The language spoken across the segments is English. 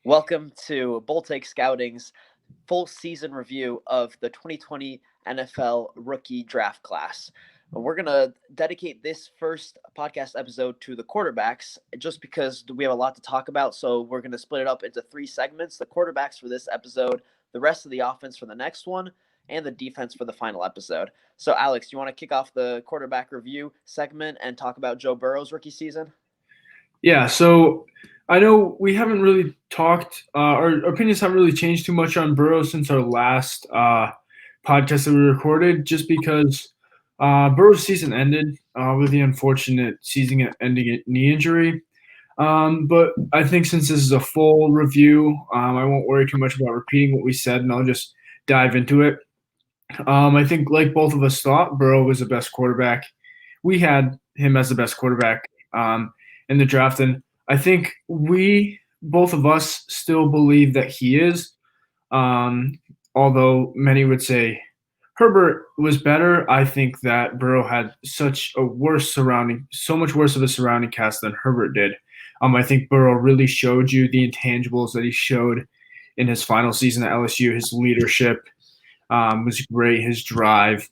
Welcome to Bull Take Scouting's full season review of the 2020 NFL Rookie Draft Class. We're going to dedicate this first podcast episode to the quarterbacks just because we have a lot to talk about. So we're going to split it up into three segments: the quarterbacks for this episode, the rest of the offense for the next one, and the defense for the final episode. So, Alex, do you want to kick off the quarterback review segment and talk about Joe Burrow's rookie season? Yeah, so I know we haven't really talked, our opinions haven't really changed too much on Burrow since our last podcast that we recorded, just because Burrow's season ended with the unfortunate season ending knee injury. But I think since this is a full review, I won't worry too much about repeating what we said, and I'll just dive into it. I think, like both of us thought, Burrow was the best quarterback. We had him as the best quarterback in the draft, and I think both of us, still believe that he is. Although many would say Herbert was better, I think that Burrow had so much worse of a surrounding cast than Herbert did. I think Burrow really showed you the intangibles that he showed in his final season at LSU. His leadership was great, his drive,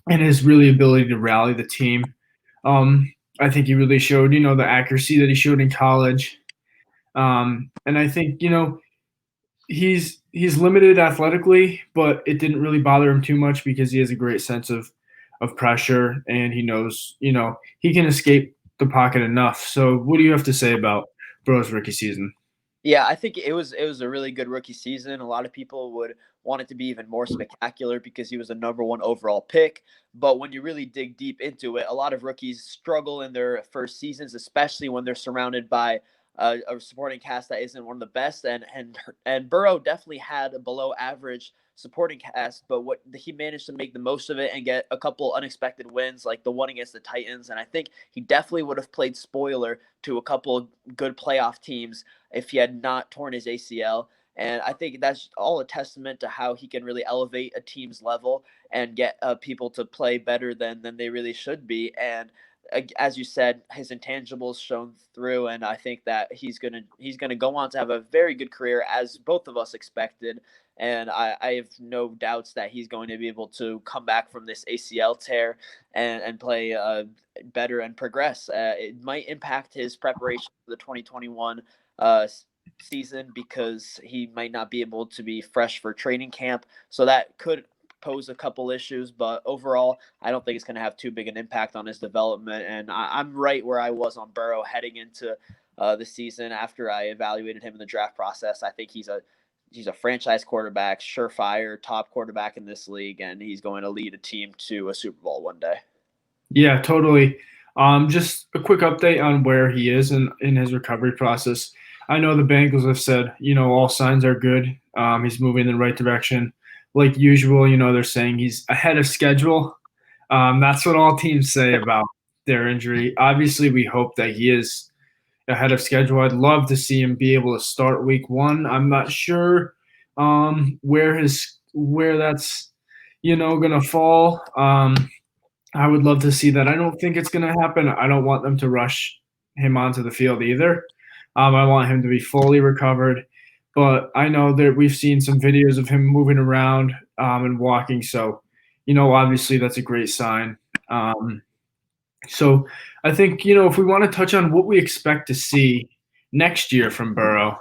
and his really ability to rally the team. I think he really showed, the accuracy that he showed in college. And I think, he's limited athletically, but it didn't really bother him too much because he has a great sense of pressure, and he knows, he can escape the pocket enough. So what do you have to say about Burrow's rookie season? Yeah, I think it was a really good rookie season. A lot of people would want it to be even more spectacular because he was a number one overall pick. But when you really dig deep into it, a lot of rookies struggle in their first seasons, especially when they're surrounded by a supporting cast that isn't one of the best. And Burrow definitely had a below average supporting cast, but what he managed to make the most of it and get a couple unexpected wins, like the one against the Titans. And I think he definitely would have played spoiler to a couple good playoff teams if he had not torn his ACL. And I think that's all a testament to how he can really elevate a team's level and get people to play better than they really should be. And as you said, his intangibles shown through, and I think that he's gonna go on to have a very good career, as both of us expected. And I have no doubts that he's going to be able to come back from this ACL tear and play better and progress. It might impact his preparation for the 2021 uh, season because he might not be able to be fresh for training camp. So that could pose a couple issues, but overall, I don't think it's going to have too big an impact on his development. And I'm right where I was on Burrow heading into the season after I evaluated him in the draft process. I think he's a franchise quarterback, surefire top quarterback in this league, and he's going to lead a team to a Super Bowl one day. Yeah, totally. Just a quick update on where he is in his recovery process. I know the Bengals have said, all signs are good. He's moving in the right direction. Like usual, they're saying he's ahead of schedule. That's what all teams say about their injury. Obviously, we hope that he is ahead of schedule. I'd love to see him be able to start week one. I'm not sure where that's gonna fall. I would love to see that. I don't think it's going to happen. I don't want them to rush him onto the field either. I want him to be fully recovered. But I know that we've seen some videos of him moving around and walking. So, obviously that's a great sign. So I think, if we want to touch on what we expect to see next year from Burrow,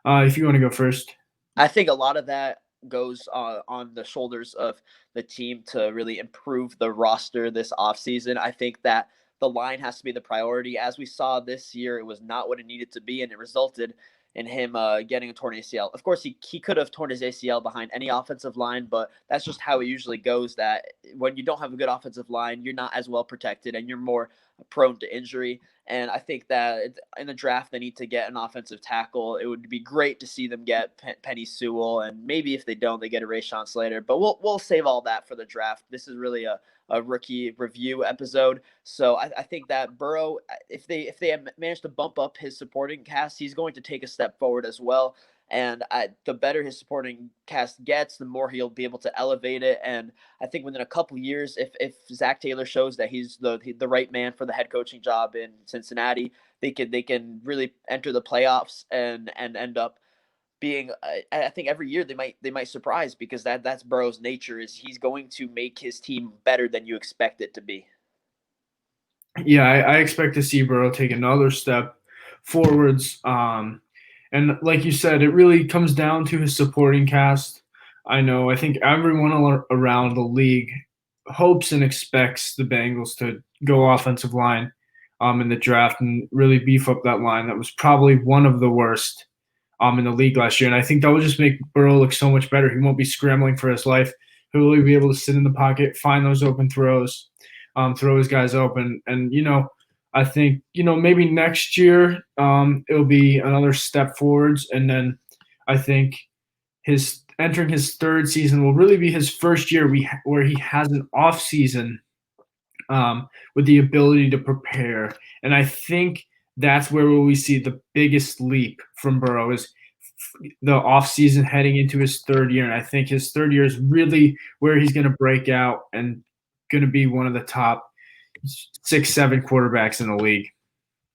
if you want to go first. I think a lot of that goes on the shoulders of the team to really improve the roster this offseason. I think that the line has to be the priority. As we saw this year, it was not what it needed to be, and it resulted in him getting a torn ACL. Of course, he could have torn his ACL behind any offensive line, but that's just how it usually goes, that when you don't have a good offensive line, you're not as well protected and you're more prone to injury. And I think that in the draft, they need to get an offensive tackle. It would be great to see them get Penny Sewell, and maybe if they don't, they get a Rashawn Slater. But we'll save all that for the draft. This is really a rookie review episode. So I think that Burrow, if they manage to bump up his supporting cast, he's going to take a step forward as well. And the better his supporting cast gets, the more he'll be able to elevate it. And I think within a couple years, if Zach Taylor shows that he's the right man for the head coaching job in Cincinnati, they can really enter the playoffs and end up being I think every year they might surprise because that's Burrow's nature is he's going to make his team better than you expect it to be. Yeah, I expect to see Burrow take another step forwards. And like you said, it really comes down to his supporting cast. I think everyone around the league hopes and expects the Bengals to go offensive line in the draft and really beef up that line. That was probably one of the worst in the league last year. And I think that will just make Burrow look so much better. He won't be scrambling for his life. He'll really be able to sit in the pocket, find those open throws, throw his guys open. And, I think, maybe next year it'll be another step forwards. And then I think his entering his third season will really be his first year where he has an off season with the ability to prepare. And I think that's where we see the biggest leap from Burrow is the offseason heading into his third year. And I think his third year is really where he's going to break out and going to be one of the top 6-7 quarterbacks in the league.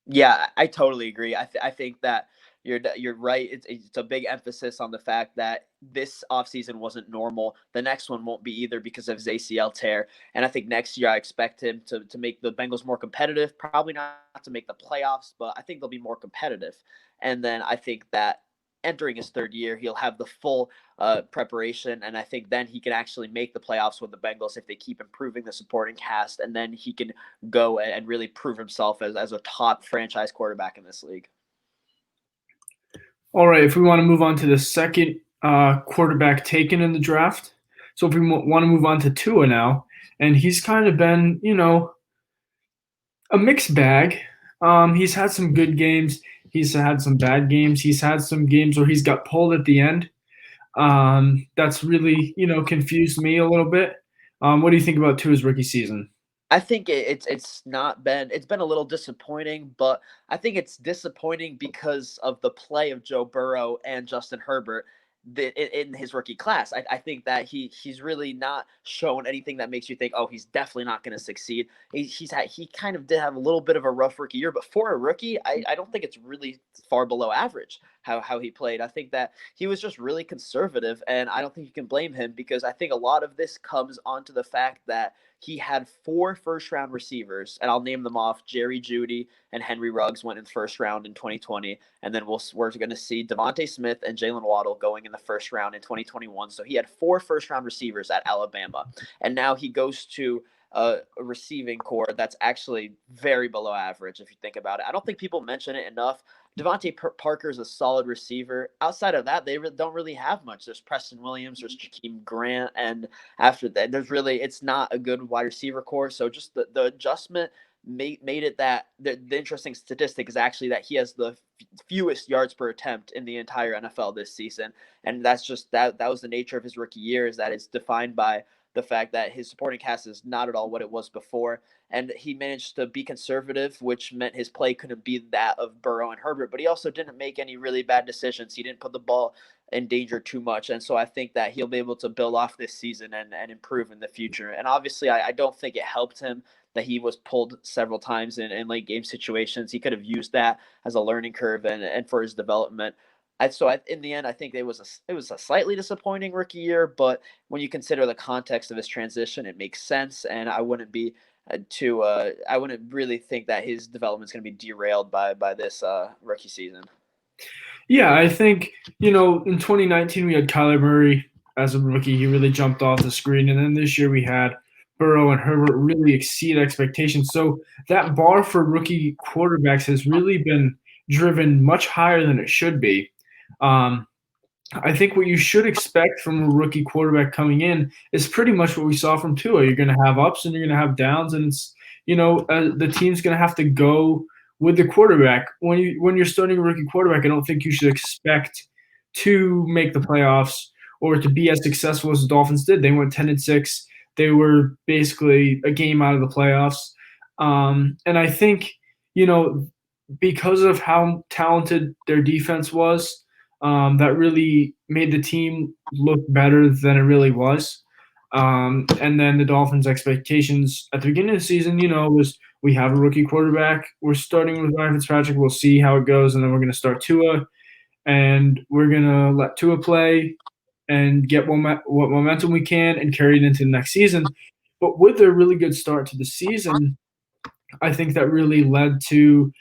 Yeah, I totally agree. I think that you're right. It's a big emphasis on the fact that this offseason wasn't normal. The next one won't be either because of his ACL tear. And I think next year I expect him to make the Bengals more competitive. Probably not to make the playoffs, but I think they'll be more competitive. And then I think that entering his third year, he'll have the full preparation. And I think then he can actually make the playoffs with the Bengals if they keep improving the supporting cast. And then he can go and really prove himself as a top franchise quarterback in this league. All right, if we want to move on to the second quarterback taken in the draft. So if we want to move on to Tua now, and he's kind of been, a mixed bag. He's had some good games. He's had some bad games. He's had some games where he's got pulled at the end. That's really, confused me a little bit. What do you think about Tua's rookie season? I think it's been a little disappointing, but I think it's disappointing because of the play of Joe Burrow and Justin Herbert in his rookie class. I think that he's really not shown anything that makes you think, oh, he's definitely not going to succeed. He kind of did have a little bit of a rough rookie year, but for a rookie, I don't think it's really far below average how he played. I think that he was just really conservative, and I don't think you can blame him because I think a lot of this comes onto the fact that he had 4 first-round receivers, and I'll name them off. Jerry Jeudy and Henry Ruggs went in the first round in 2020, and then we're going to see Devontae Smith and Jalen Waddle going in the first round in 2021. So he had 4 first-round receivers at Alabama, and now he goes to a receiving core that's actually very below average if you think about it. I don't think people mention it enough. Devontae Parker is a solid receiver. Outside of that, they don't really have much. There's Preston Williams, there's Jakeem Grant, and after that, it's not a good wide receiver core. So just the adjustment made it that the interesting statistic is actually that he has the fewest yards per attempt in the entire NFL this season, and that's just that was the nature of his rookie year, is that it's defined by the fact that his supporting cast is not at all what it was before. And he managed to be conservative, which meant his play couldn't be that of Burrow and Herbert, but he also didn't make any really bad decisions. He didn't put the ball in danger too much. And so I think that he'll be able to build off this season and improve in the future. And obviously, I don't think it helped him that he was pulled several times in late game situations. He could have used that as a learning curve and for his development. In the end, I think it was a slightly disappointing rookie year, but when you consider the context of his transition, it makes sense. And I wouldn't really think that his development is going to be derailed by this rookie season. Yeah, I think, in 2019 we had Kyler Murray as a rookie. He really jumped off the screen. And then this year we had Burrow and Herbert really exceed expectations. So that bar for rookie quarterbacks has really been driven much higher than it should be. I think what you should expect from a rookie quarterback coming in is pretty much what we saw from Tua. You're going to have ups and you're going to have downs, and it's the team's going to have to go with the quarterback. When you're starting a rookie quarterback, I don't think you should expect to make the playoffs or to be as successful as the Dolphins did. They went 10-6. They were basically a game out of the playoffs, and I think because of how talented their defense was. That really made the team look better than it really was. And then the Dolphins' expectations at the beginning of the season, was we have a rookie quarterback. We're starting with Ryan Fitzpatrick. We'll see how it goes, and then we're going to start Tua. and we're gonna let Tua play and get what momentum we can and carry it into the next season. But with a really good start to the season, I think that really led to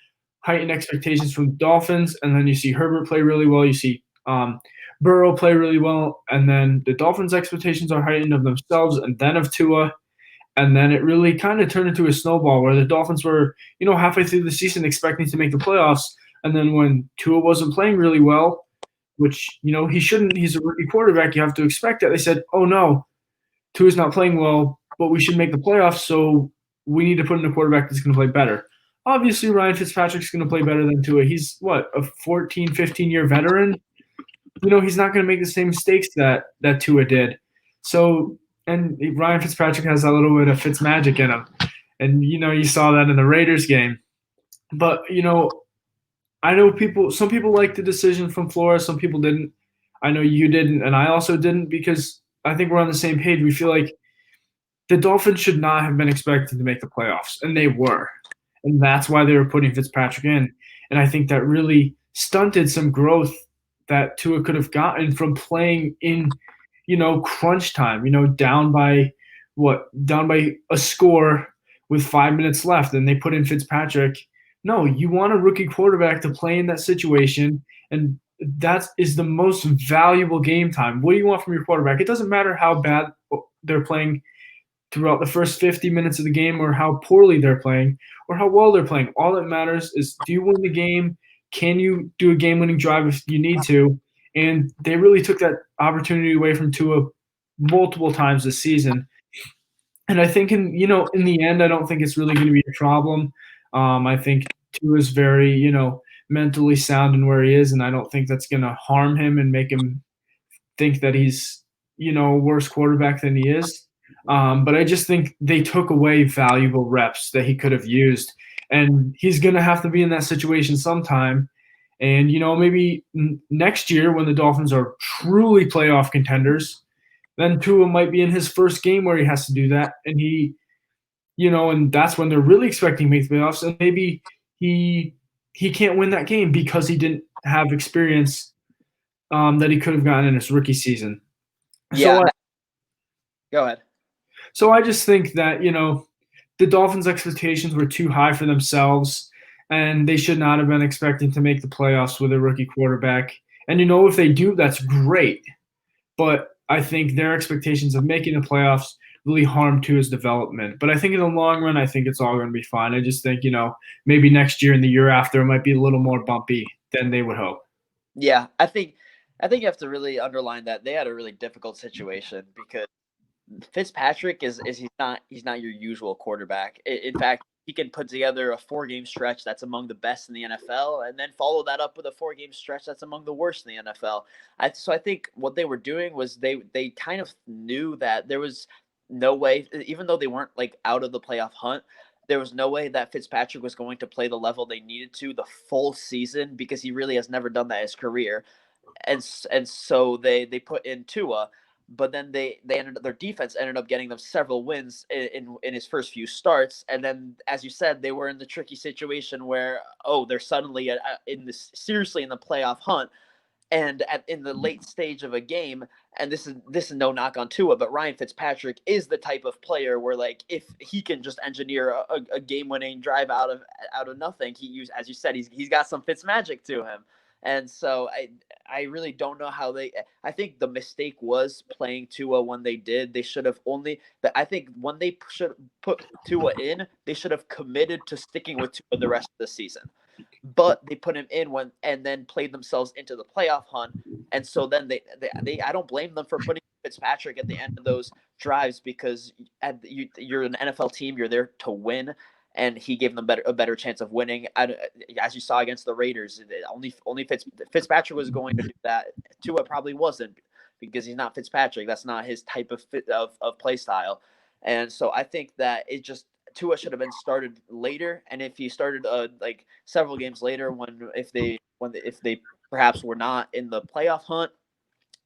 heightened expectations from the Dolphins. And then you see Herbert play really well. You see Burrow play really well. And then the Dolphins' expectations are heightened of themselves and then of Tua. And then it really kind of turned into a snowball where the Dolphins were, halfway through the season expecting to make the playoffs. And then when Tua wasn't playing really well, which, he shouldn't, he's a rookie quarterback, you have to expect that. They said, oh no, Tua's not playing well, but we should make the playoffs, so we need to put in a quarterback that's going to play better. Obviously, Ryan Fitzpatrick's going to play better than Tua. He's, a 14, 15-year veteran? He's not going to make the same mistakes that Tua did. So, and Ryan Fitzpatrick has that little bit of Fitzmagic in him. And, you saw that in the Raiders game. But, I know some people liked the decision from Flores, some people didn't. I know you didn't, and I also didn't, because I think we're on the same page. We feel like the Dolphins should not have been expected to make the playoffs, and they were. And that's why they were putting Fitzpatrick in. And I think that really stunted some growth that Tua could have gotten from playing in, crunch time, down by a score with 5 minutes left, and they put in Fitzpatrick. No, you want a rookie quarterback to play in that situation, and that is the most valuable game time. What do you want from your quarterback? It doesn't matter how bad they're playing throughout the first 50 minutes of the game, or how poorly they're playing, or how well they're playing. All that matters is, do you win the game? Can you do a game-winning drive if you need to? And they really took that opportunity away from Tua multiple times this season. And I think in the end, I don't think it's really going to be a problem. I think Tua is very, mentally sound in where he is, and I don't think that's going to harm him and make him think that he's, a worse quarterback than he is. But I just think they took away valuable reps that he could have used, and he's going to have to be in that situation sometime. And, maybe next year when the Dolphins are truly playoff contenders, then Tua might be in his first game where he has to do that, and and that's when they're really expecting to make the playoffs, and maybe he can't win that game because he didn't have experience that he could have gotten in his rookie season. Yeah. Go ahead. So I just think that, the Dolphins' expectations were too high for themselves, and they should not have been expecting to make the playoffs with a rookie quarterback. And, if they do, that's great. But I think their expectations of making the playoffs really harmed Tua's development. But I think in the long run, I think it's all going to be fine. I just think, maybe next year and the year after it might be a little more bumpy than they would hope. Yeah, I think you have to really underline that they had a really difficult situation, because Fitzpatrick is he's not your usual quarterback. In fact, he can put together a 4-game stretch that's among the best in the NFL, and then follow that up with a 4-game stretch that's among the worst in the NFL. So I think what they were doing was they kind of knew that there was no way, even though they weren't like out of the playoff hunt, there was no way that Fitzpatrick was going to play the level they needed to the full season, because he really has never done that in his career. And so they put in Tua, but then their defense ended up getting them several wins in his first few starts. And then, as you said, they were in the tricky situation where, they're suddenly seriously in the playoff hunt, and in the late stage of a game. And this is no knock on Tua, but Ryan Fitzpatrick is the type of player where, like, if he can just engineer a game-winning drive out of nothing, as you said, he's got some Fitzmagic to him. And so I really don't know how I think the mistake was playing Tua when they did. They should have I think when they should put Tua in, they should have committed to sticking with Tua the rest of the season. But they put him in and then played themselves into the playoff hunt. And so then they I don't blame them for putting Fitzpatrick at the end of those drives, because you're an NFL team, you're there to win. And he gave them a better chance of winning. As you saw against the Raiders, only Fitzpatrick was going to do that. Tua probably wasn't, because he's not Fitzpatrick. That's not his type of play style. And so I think that Tua should have been started later. And if he started like several games later, if they perhaps were not in the playoff hunt,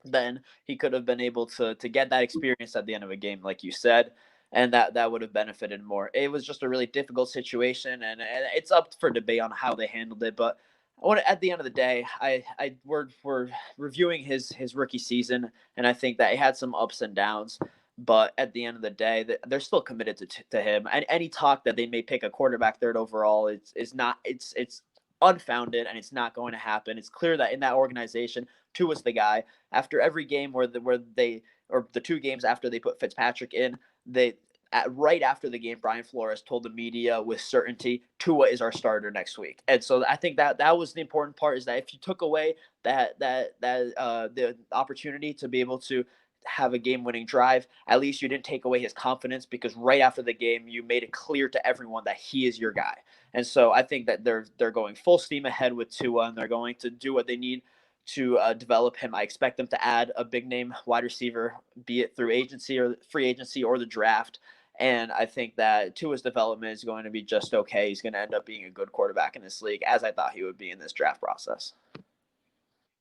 then he could have been able to get that experience at the end of a game, like you said. And that would have benefited more. It was just a really difficult situation, and it's up for debate on how they handled it. But At the end of the day, we're reviewing his rookie season, and I think that he had some ups and downs. But at the end of the day, they're still committed to him. And any talk that they may pick a quarterback third overall is not it's unfounded, and it's not going to happen. It's clear that in that organization, Tua's the guy. After every game where they or the 2 games after they put Fitzpatrick in, right after the game, Brian Flores told the media with certainty, Tua is our starter next week. And so I think that was the important part, is that if you took away the opportunity to be able to have a game-winning drive, at least you didn't take away his confidence, because right after the game, you made it clear to everyone that he is your guy. And so I think that they're going full steam ahead with Tua, and they're going to do what they need to develop him. I expect them to add a big name wide receiver, be it through agency or free agency or the draft. And I think that Tua's development is going to be just okay. He's going to end up being a good quarterback in this league, as I thought he would be in this draft process.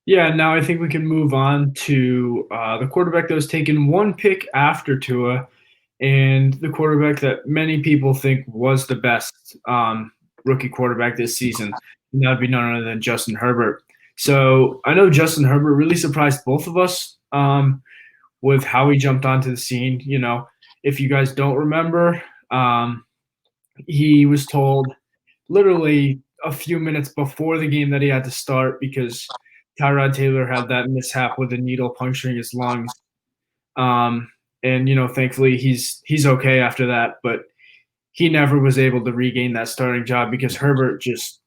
Yeah, now I think we can move on to the quarterback that was taken 1 pick after Tua, and the quarterback that many people think was the best rookie quarterback this season. And that would be none other than Justin Herbert. So I know Justin Herbert really surprised both of us with how he jumped onto the scene. If you guys don't remember, he was told literally a few minutes before the game that he had to start because Tyrod Taylor had that mishap with a needle puncturing his lungs. And thankfully he's okay after that, but he never was able to regain that starting job because Herbert just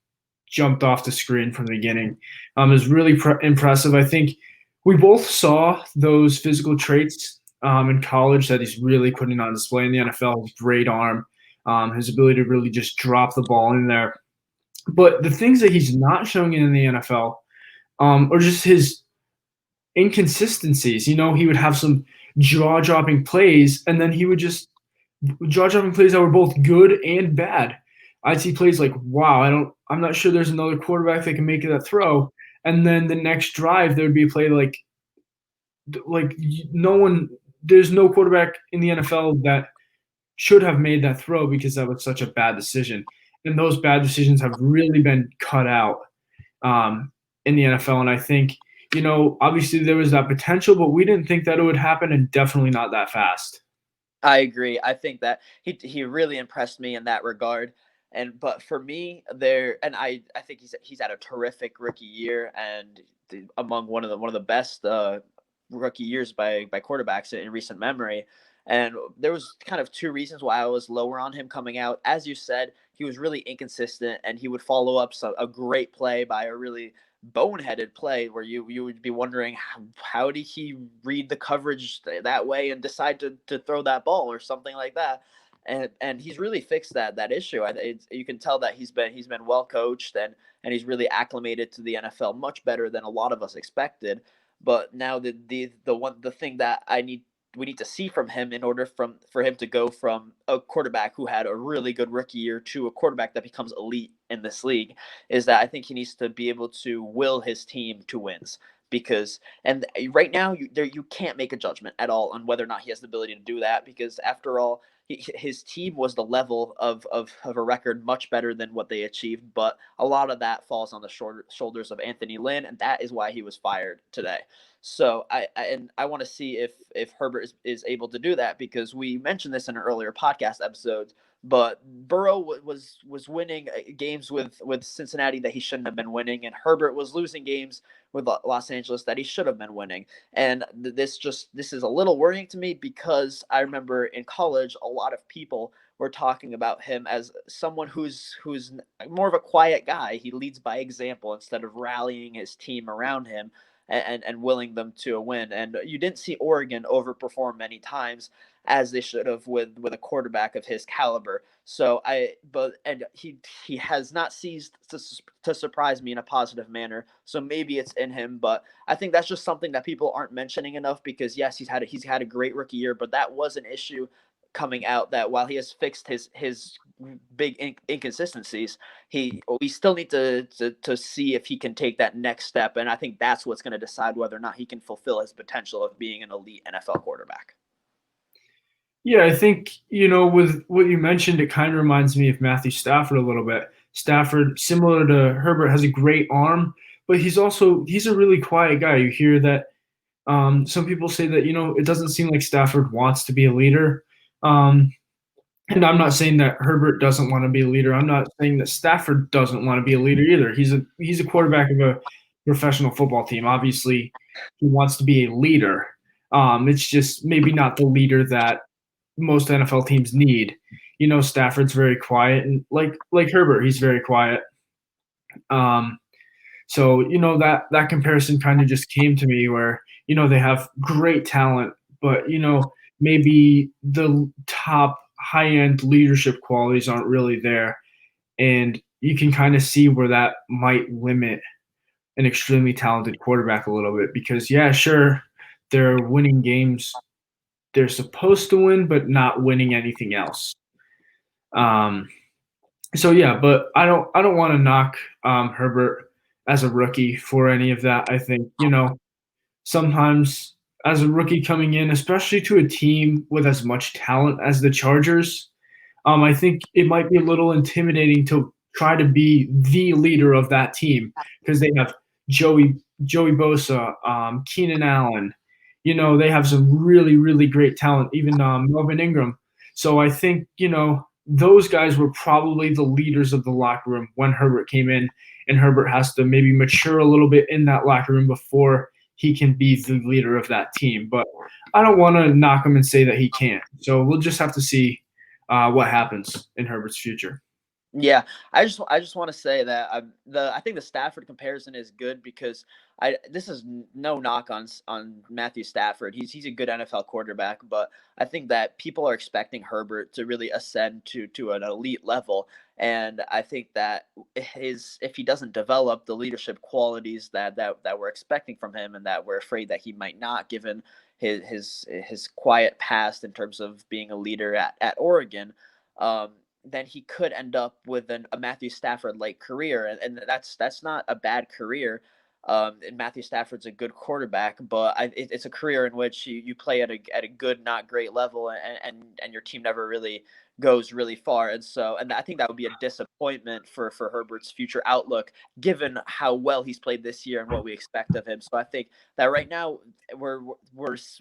jumped off the screen from the beginning. It was really impressive. I think we both saw those physical traits in college that he's really putting on display in the NFL. His great arm, his ability to really just drop the ball in there. But the things that he's not showing in the NFL are just his inconsistencies. He would have some jaw-dropping plays, and then he would just jaw-dropping plays that were both good and bad. I'd see plays like, wow, I'm not sure there's another quarterback that can make that throw. And then the next drive, there would be a play like there's no quarterback in the NFL that should have made that throw because that was such a bad decision. And those bad decisions have really been cut out in the NFL. And I think, obviously there was that potential, but we didn't think that it would happen, and definitely not that fast. I agree. I think that he really impressed me in that regard. But for me, I think he's had a terrific rookie year, and among one of the best rookie years by quarterbacks in recent memory. And there was kind of 2 reasons why I was lower on him coming out. As you said, he was really inconsistent, and he would follow up a great play by a really boneheaded play where you would be wondering how did he read the coverage that way and decide to throw that ball or something like that. And he's really fixed that issue. You can tell that he's been well coached, and he's really acclimated to the NFL much better than a lot of us expected. But now the thing that we need to see from him in order for him to go from a quarterback who had a really good rookie year to a quarterback that becomes elite in this league is that I think he needs to be able to will his team to wins. Because right now you can't make a judgment at all on whether or not he has the ability to do that, because after all, his team was the level of a record much better than what they achieved, but a lot of that falls on the shoulders of Anthony Lynn, and that is why he was fired today. So I want to see if Herbert is able to do that, because we mentioned this in an earlier podcast episode. But Burrow was winning games with Cincinnati that he shouldn't have been winning, and Herbert was losing games with Los Angeles that he should have been winning. And this is a little worrying to me, because I remember in college a lot of people were talking about him as someone who's more of a quiet guy. He leads by example instead of rallying his team around him and willing them to a win. And you didn't see Oregon overperform many times, as they should have with a quarterback of his caliber. So he has not ceased to surprise me in a positive manner. So maybe it's in him, but I think that's just something that people aren't mentioning enough, because yes, he's had a great rookie year, but that was an issue coming out, that while he has fixed his big inconsistencies, we still need to see if he can take that next step. And I think that's what's going to decide whether or not he can fulfill his potential of being an elite NFL quarterback. Yeah, I think, with what you mentioned, it kind of reminds me of Matthew Stafford a little bit. Stafford, similar to Herbert, has a great arm, but he's a really quiet guy. You hear that some people say that it doesn't seem like Stafford wants to be a leader. And I'm not saying that Herbert doesn't want to be a leader. I'm not saying that Stafford doesn't want to be a leader either. He's a quarterback of a professional football team. Obviously, he wants to be a leader. It's just maybe not the leader that most NFL teams need. Stafford's very quiet, and like Herbert, he's very quiet. So that comparison kind of just came to me where they have great talent, but maybe the top high end leadership qualities aren't really there, and you can kind of see where that might limit an extremely talented quarterback a little bit because yeah, sure, they're winning games they're supposed to win, but not winning anything else. So yeah, but I don't want to knock Herbert as a rookie for any of that. I think sometimes as a rookie coming in, especially to a team with as much talent as the Chargers, I think it might be a little intimidating to try to be the leader of that team because they have Joey Bosa, Keenan Allen. They have some really, really great talent, even Melvin Ingram. So I think, those guys were probably the leaders of the locker room when Herbert came in, and Herbert has to maybe mature a little bit in that locker room before he can be the leader of that team. But I don't want to knock him and say that he can't. So we'll just have to see what happens in Herbert's future. Yeah, I just want to say that I think the Stafford comparison is good because this is no knock on Matthew Stafford. He's a good NFL quarterback, but I think that people are expecting Herbert to really ascend to an elite level, and I think that if he doesn't develop the leadership qualities that we're expecting from him, and that we're afraid that he might not, given his quiet past in terms of being a leader at Oregon. Then he could end up with a Matthew Stafford-like career, and that's not a bad career. And Matthew Stafford's a good quarterback, but it's a career in which you play at a good, not great level, and your team never really goes really far. And I think that would be a disappointment for Herbert's future outlook, given how well he's played this year and what we expect of him. So I think that right now we're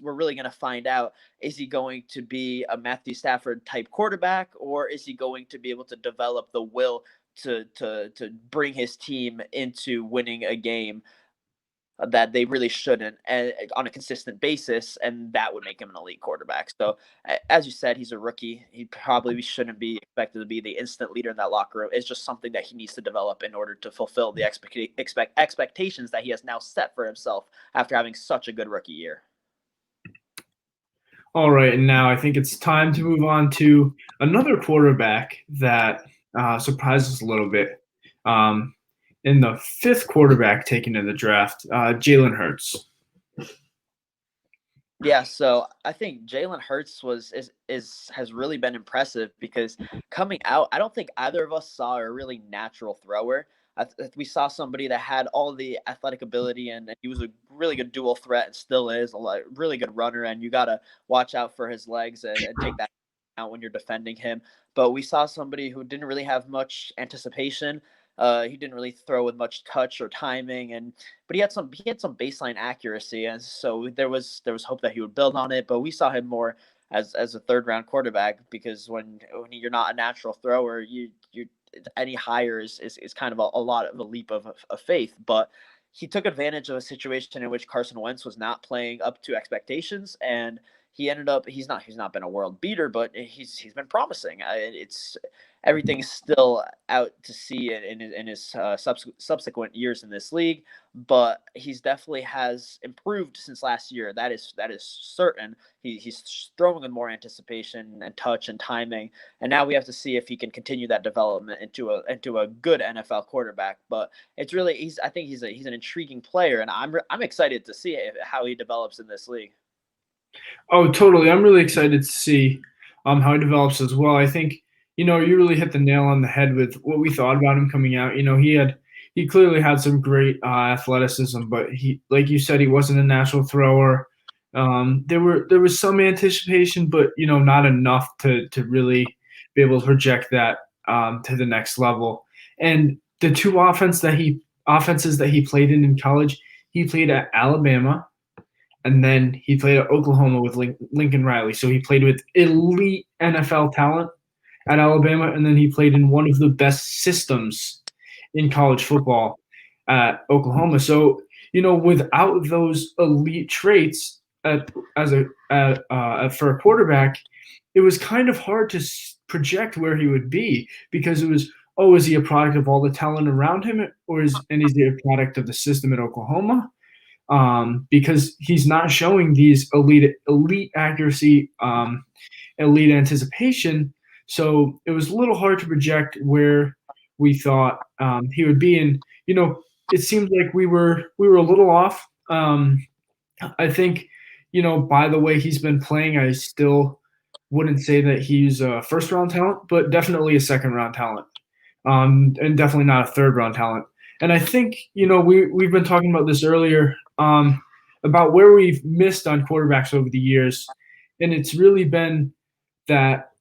really going to find out, is he going to be a Matthew Stafford type quarterback, or is he going to be able to develop the will to bring his team into winning a game that they really shouldn't, and on a consistent basis, and that would make him an elite quarterback. So, as you said, he's a rookie. He probably shouldn't be expected to be the instant leader in that locker room. It's just something that he needs to develop in order to fulfill the expectations that he has now set for himself after having such a good rookie year. All right, and now I think it's time to move on to another quarterback that surprises a little bit. In the fifth quarterback taken in the draft, Jalen Hurts. Yeah, so I think Jalen Hurts has really been impressive because coming out, I don't think either of us saw a really natural thrower. We saw somebody that had all the athletic ability, and he was a really good dual threat and still is really good runner. And you got to watch out for his legs and take that out when you're defending him. But we saw somebody who didn't really have much anticipation. He didn't really throw with much touch or timing, but he had some baseline accuracy, and so there was hope that he would build on it. But we saw him more as a third round quarterback, because when you're not a natural thrower, you any higher is kind of a lot of a leap of faith. But he took advantage of a situation in which Carson Wentz was not playing up to expectations, and he ended up he's not been a world beater, but he's been promising. It's everything's still out to see in his subsequent years in this league, but he's definitely has improved since last year. That is certain. He's throwing with more anticipation and touch and timing, and now we have to see if he can continue that development into a good NFL quarterback. But it's really I think he's an intriguing player, and I'm excited to see how he develops in this league. Oh, totally. I'm really excited to see how he develops as well. I think you really hit the nail on the head with what we thought about him coming out. He clearly had some great athleticism, but he, like you said, he wasn't a natural thrower. There was some anticipation, but not enough to really be able to project that to the next level. And the two offenses that he played in college, he played at Alabama, and then he played at Oklahoma with Lincoln Riley. So he played with elite NFL talent at Alabama, and then he played in one of the best systems in college football at Oklahoma. So, without those elite traits for a quarterback, it was kind of hard to project where he would be, because it was, oh, is he a product of all the talent around him, or is he a product of the system at Oklahoma? Because he's not showing these elite accuracy, elite anticipation. So it was a little hard to project where we thought he would be. And it seemed like we were a little off. I think, by the way he's been playing, I still wouldn't say that he's a first round talent, but definitely a second round talent, and definitely not a third round talent. And I think, we've been talking about this earlier, about where we've missed on quarterbacks over the years. And it's really been that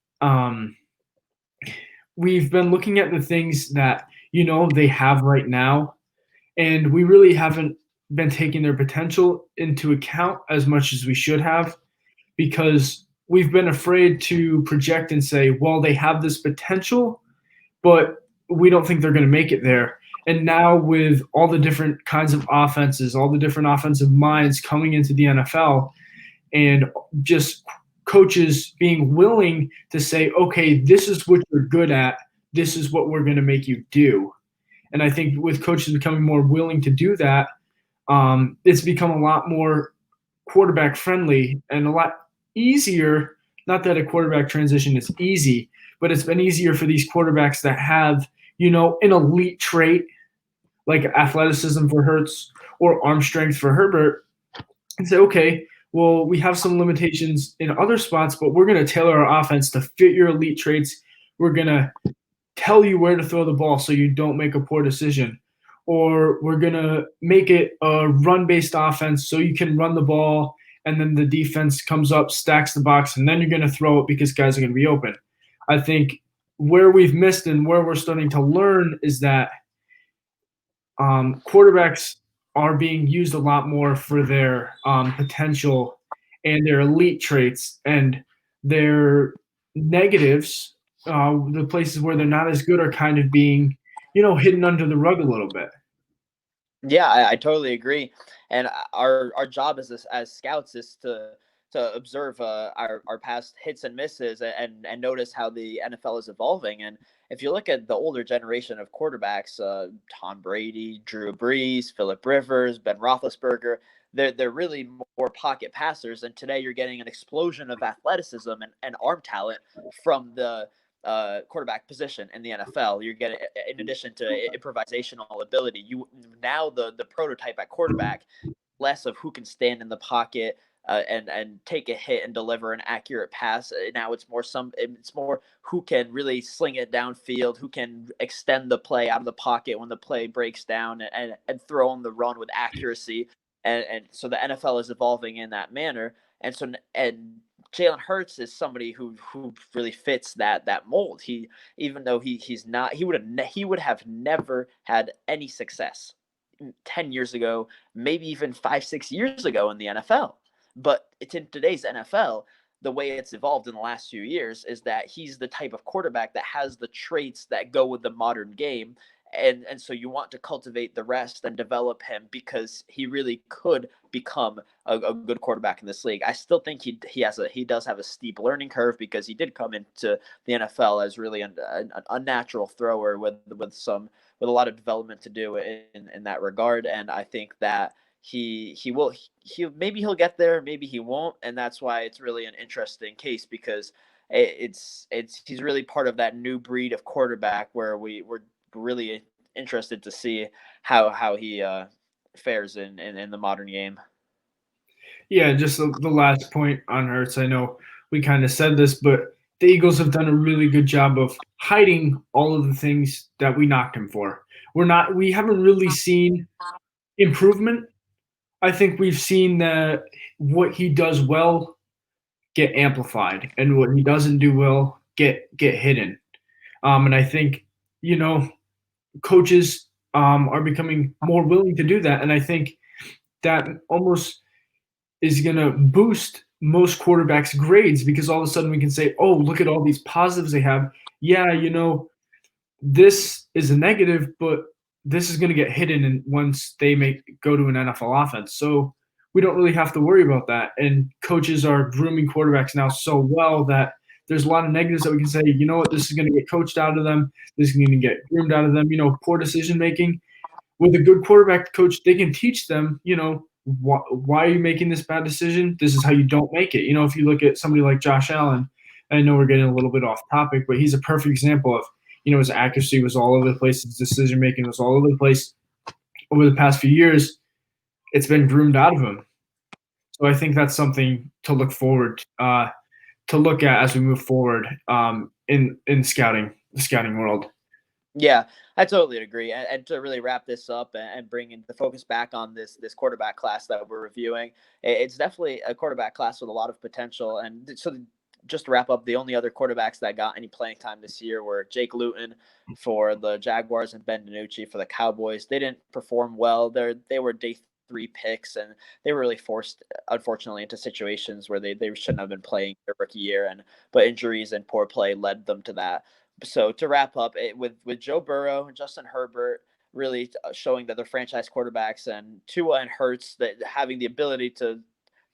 we've been looking at the things that, they have right now, and we really haven't been taking their potential into account as much as we should have, because we've been afraid to project and say, well, they have this potential, but we don't think they're going to make it there. And now with all the different kinds of offenses, all the different offensive minds coming into the NFL, and just coaches being willing to say, okay, this is what you're good at, this is what we're going to make you do. And I think with coaches becoming more willing to do that, it's become a lot more quarterback friendly and a lot easier. Not that a quarterback transition is easy, but it's been easier for these quarterbacks that have, an elite trait like athleticism for Hurts or arm strength for Herbert, and say, okay, well, we have some limitations in other spots, but we're going to tailor our offense to fit your elite traits. We're going to tell you where to throw the ball so you don't make a poor decision. Or we're going to make it a run-based offense so you can run the ball, and then the defense comes up, stacks the box, and then you're going to throw it because guys are going to be open. I think where we've missed and where we're starting to learn is that quarterbacks are being used a lot more for their potential and their elite traits, and their negatives, the places where they're not as good, are kind of being, hidden under the rug a little bit. Yeah, I totally agree. And our job as scouts is to observe our past hits and misses, and notice how the NFL is evolving. And if you look at the older generation of quarterbacks, Tom Brady, Drew Brees, Phillip Rivers, Ben Roethlisberger, they're really more pocket passers. And today you're getting an explosion of athleticism and arm talent from the quarterback position in the NFL. You're getting, in addition to improvisational ability, now the prototype at quarterback, less of who can stand in the pocket and take a hit and deliver an accurate pass. Now it's more who can really sling it downfield, who can extend the play out of the pocket when the play breaks down, and throw on the run with accuracy. And so the NFL is evolving in that manner. And Jalen Hurts is somebody who really fits that mold. Even though he's not, he would have never had any success 10 years ago, maybe even 5-6 years ago in the NFL. But it's in today's NFL, the way it's evolved in the last few years is that he's the type of quarterback that has the traits that go with the modern game. And so you want to cultivate the rest and develop him, because he really could become a good quarterback in this league. I still think he does have a steep learning curve, because he did come into the NFL as really an unnatural thrower with a lot of development to do in that regard. And I think that maybe he'll get there, maybe he won't, and that's why it's really an interesting case, because he's really part of that new breed of quarterback where we're really interested to see how he fares in the modern game. Yeah, just the last point on Hurts. I know we kind of said this, but the Eagles have done a really good job of hiding all of the things that we knocked him for. We haven't really seen improvement. I think we've seen that what he does well get amplified, and what he doesn't do well get hidden. And I think, coaches are becoming more willing to do that, and I think that almost is going to boost most quarterbacks' grades because all of a sudden we can say, "Oh, look at all these positives they have." Yeah, this is a negative, but this is going to get hidden once they go to an NFL offense. So we don't really have to worry about that. And coaches are grooming quarterbacks now so well that there's a lot of negatives that we can say, you know what, this is going to get coached out of them. This is going to get groomed out of them. Poor decision making. With a good quarterback coach, they can teach them, why are you making this bad decision? This is how you don't make it. If you look at somebody like Josh Allen, I know we're getting a little bit off topic, but he's a perfect example of, his accuracy was all over the place. His decision making was all over the place. Over the past few years, it's been groomed out of him. So I think that's something to look forward to look at as we move forward in the scouting world. Yeah, I totally agree. And to really wrap this up and bring in the focus back on this quarterback class that we're reviewing, it's definitely a quarterback class with a lot of potential. And so just to wrap up, the only other quarterbacks that got any playing time this year were Jake Luton for the Jaguars and Ben DiNucci for the Cowboys. They didn't perform well. They were day 3 picks, and they were really forced, unfortunately, into situations where they shouldn't have been playing their rookie year, but injuries and poor play led them to that. So to wrap up, with Joe Burrow and Justin Herbert really showing that they're franchise quarterbacks, and Tua and Hurts that having the ability to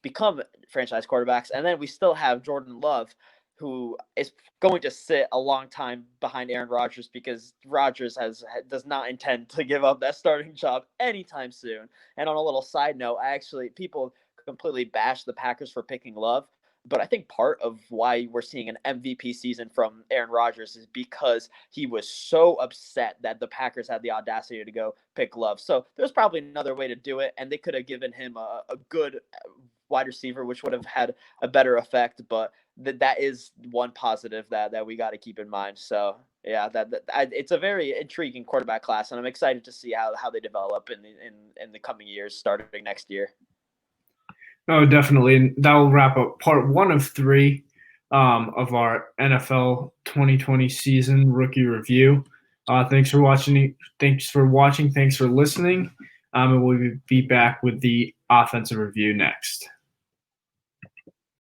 become franchise quarterbacks, and then we still have Jordan Love, who is going to sit a long time behind Aaron Rodgers because Rodgers does not intend to give up that starting job anytime soon. And on a little side note, people completely bash the Packers for picking Love. But I think part of why we're seeing an MVP season from Aaron Rodgers is because he was so upset that the Packers had the audacity to go pick Love. So there's probably another way to do it, and they could have given him a good wide receiver, which would have had a better effect. But that is one positive that we got to keep in mind. So yeah, it's a very intriguing quarterback class, and I'm excited to see how they develop in the coming years, starting next year. Oh, definitely. And that will wrap up part 1 of 3 of our NFL 2020 season rookie review. Thanks for watching. Thanks for listening. And we'll be back with the offensive review next.